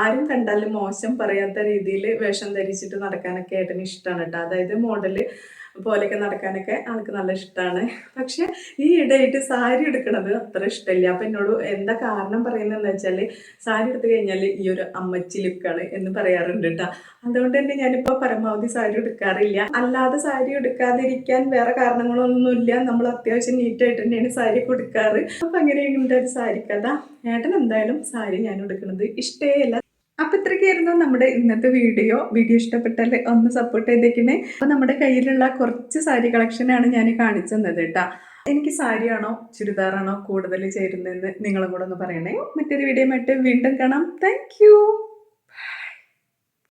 ആരും കണ്ടാലും മോശം പറയാത്ത രീതിയിൽ വേഷം ധരിച്ചിട്ട് നടക്കാനൊക്കെ ഏട്ടന് ഇഷ്ടമാണ് കേട്ടോ. അതായത് മോഡല് പോലെയൊക്കെ നടക്കാനൊക്കെ ആൾക്ക് നല്ല ഇഷ്ടമാണ്. പക്ഷെ ഈ ഇടയായിട്ട് സാരി എടുക്കണത് അത്ര ഇഷ്ടമില്ല. അപ്പം എന്നോട് എന്താ കാരണം പറയുന്നതെന്ന് വെച്ചാൽ സാരി എടുത്തു കഴിഞ്ഞാൽ ഈ ഒരു അമ്മച്ചി ലുക്കാണ് എന്ന് പറയാറുണ്ട് കേട്ടോ. അതുകൊണ്ട് തന്നെ ഞാനിപ്പോൾ പരമാവധി സാരി എടുക്കാറില്ല. അല്ലാതെ സാരി എടുക്കാതിരിക്കാൻ വേറെ കാരണങ്ങളൊന്നുമില്ല, നമ്മൾ അത്യാവശ്യം നീറ്റായിട്ട് തന്നെയാണ് സാരി കൊടുക്കാറ്. അപ്പം അങ്ങനെയുണ്ട് ഒരു സാരി കഥ. ഏട്ടൻ എന്തായാലും സാരി ഞാൻ എടുക്കുന്നത് ഇഷ്ടമേ. അപ്പൊ ഇത്രയ്ക്കായിരുന്നു നമ്മുടെ ഇന്നത്തെ വീഡിയോ. ഇഷ്ടപ്പെട്ടാൽ ഒന്ന് സപ്പോർട്ട് ചെയ്തേക്കണേ. അപ്പൊ നമ്മുടെ കയ്യിലുള്ള കുറച്ച് സാരി കളക്ഷനാണ് ഞാൻ കാണിച്ചു തന്നത് കേട്ടോ. എനിക്ക് സാരിയാണോ ചുരിദാറാണോ കൂടുതൽ ചേരുന്നതെന്ന് നിങ്ങളും കൂടെ ഒന്ന് പറയണേ. മറ്റൊരു വീഡിയോ ആയിട്ട് വീണ്ടും കാണാം. താങ്ക്